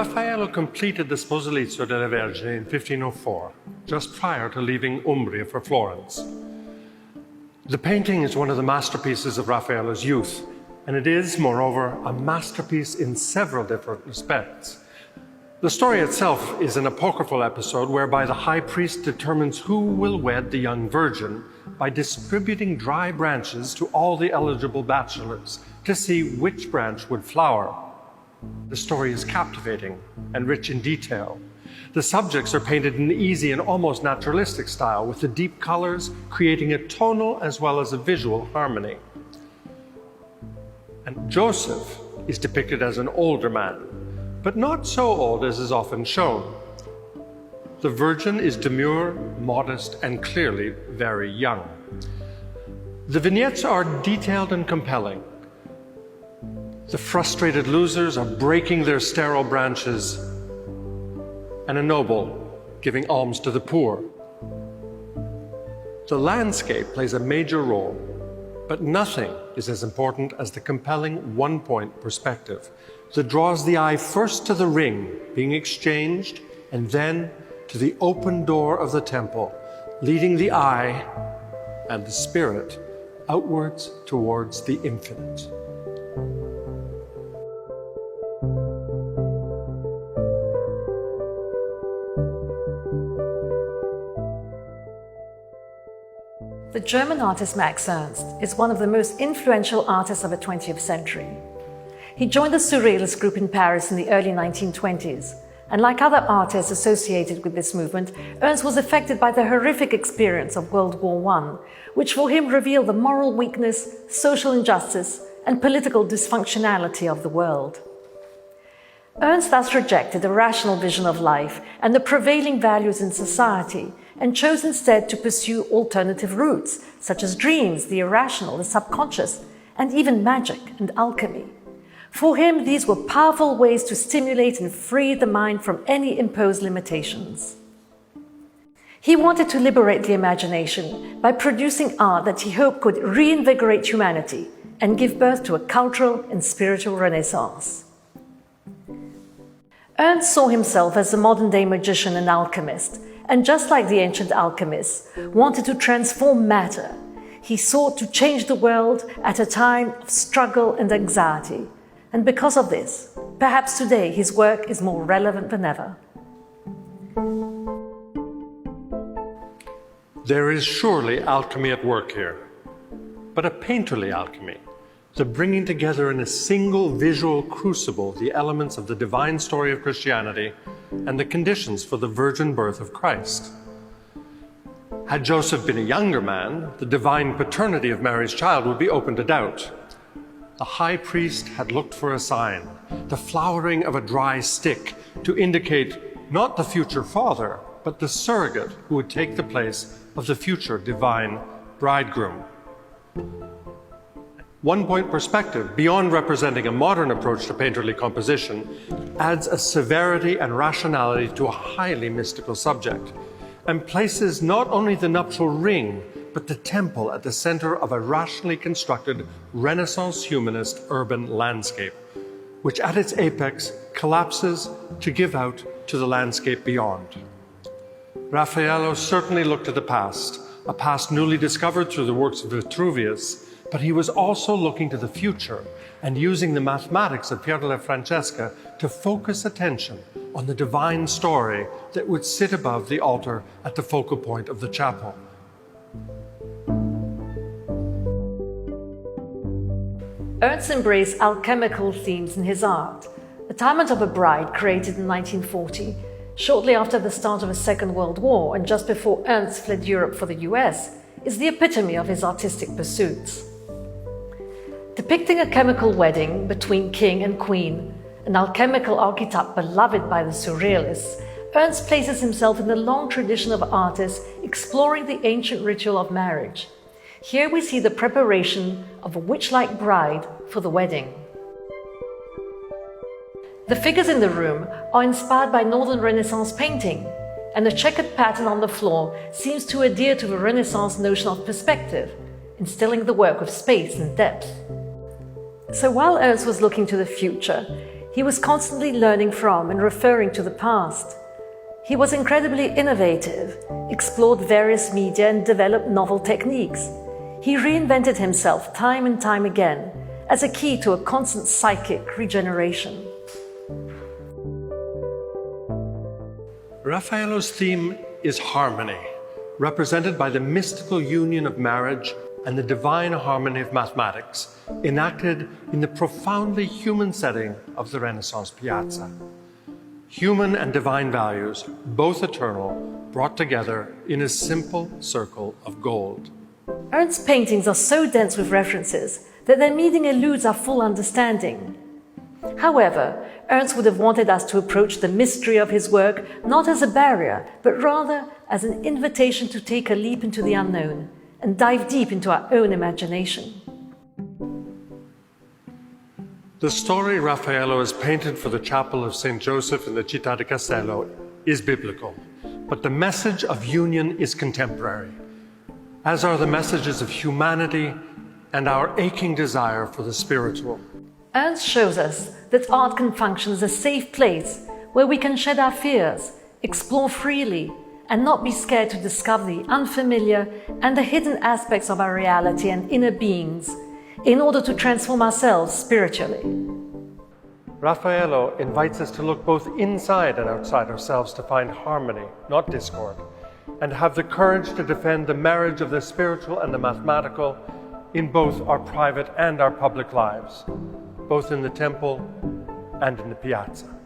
Raffaello completed the sposalizio della Vergine in 1504, just prior to leaving Umbria for Florence. The painting is one of the masterpieces of Raffaello's youth, and it is, moreover, a masterpiece in several different respects. The story itself is an apocryphal episode whereby the high priest determines who will wed the young virgin by distributing dry branches to all the eligible bachelors to see which branch would flower. The story is captivating and rich in detail. The subjects are painted in an easy and almost naturalistic style, with the deep colors creating a tonal as well as a visual harmony. And Joseph is depicted as an older man, but not so old as is often shown. The Virgin is demure, modest, and clearly very young. The vignettes are detailed and compelling. The frustrated losers are breaking their sterile branches, and a noble giving alms to the poor. The landscape plays a major role, but nothing is as important as the compelling one-point perspective that draws the eye first to the ring being exchanged and then to the open door of the temple, leading the eye and the spirit outwards towards the infinite. The German artist Max Ernst is one of the most influential artists of the 20th century. He joined the Surrealist group in Paris in the early 1920s, and like other artists associated with this movement, Ernst was affected by the horrific experience of World War I, which for him revealed the moral weakness, social injustice, and political dysfunctionality of the world. Ernst thus rejected the rational vision of life and the prevailing values in society, and chose instead to pursue alternative routes, such as dreams, the irrational, the subconscious, and even magic and alchemy. For him, these were powerful ways to stimulate and free the mind from any imposed limitations. He wanted to liberate the imagination by producing art that he hoped could reinvigorate humanity and give birth to a cultural and spiritual renaissance. Ernst saw himself as a modern-day magician and alchemist, and just like the ancient alchemists, wanted to transform matter. He sought to change the world at a time of struggle and anxiety. And because of this, perhaps today his work is more relevant than ever. There is surely alchemy at work here, but a painterly alchemy, the bringing together in a single visual crucible the elements of the divine story of Christianity and the conditions for the virgin birth of Christ. Had Joseph been a younger man, the divine paternity of Mary's child would be open to doubt. The high priest had looked for a sign, the flowering of a dry stick, to indicate not the future father, but the surrogate who would take the place of the future divine bridegroom. One-point perspective, beyond representing a modern approach to painterly composition, adds a severity and rationality to a highly mystical subject, and places not only the nuptial ring, but the temple at the center of a rationally constructed Renaissance humanist urban landscape, which at its apex collapses to give out to the landscape beyond. Raffaello certainly looked to the past, a past newly discovered through the works of Vitruvius, but he was also looking to the future and using the mathematics of Pier della Francesca to focus attention on the divine story that would sit above the altar at the focal point of the chapel. Ernst embraced alchemical themes in his art. The Diamond of a Bride, created in 1940, shortly after the start of the Second World War and just before Ernst fled Europe for the US, is the epitome of his artistic pursuits. Depicting a chemical wedding between king and queen, an alchemical archetype beloved by the Surrealists, Ernst places himself in the long tradition of artists exploring the ancient ritual of marriage. Here we see the preparation of a witch-like bride for the wedding. The figures in the room are inspired by Northern Renaissance painting, and the checkered pattern on the floor seems to adhere to the Renaissance notion of perspective, instilling the work of space and depth. So while Ernst was looking to the future, He was constantly learning from and referring to the past. He was incredibly innovative, explored various media and developed novel techniques. He reinvented himself time and time again as a key to a constant psychic regeneration. Raffaello's theme is harmony, represented by the mystical union of marriage and the divine harmony of mathematics, enacted in the profoundly human setting of the Renaissance piazza. Human and divine values, both eternal, brought together in a simple circle of gold. Ernst's paintings are so dense with references that their meaning eludes our full understanding. However, Ernst would have wanted us to approach the mystery of his work not as a barrier, but rather as an invitation to take a leap into the unknown and dive deep into our own imagination. The story Raffaello has painted for the chapel of St. Joseph in the Città di Castello is biblical, but the message of union is contemporary, as are the messages of humanity and our aching desire for the spiritual. Ernst shows us that art can function as a safe place where we can shed our fears, explore freely, and not be scared to discover the unfamiliar and the hidden aspects of our reality and inner beings in order to transform ourselves spiritually. Raffaello invites us to look both inside and outside ourselves to find harmony, not discord, and have the courage to defend the marriage of the spiritual and the mathematical in both our private and our public lives, both in the temple and in the piazza.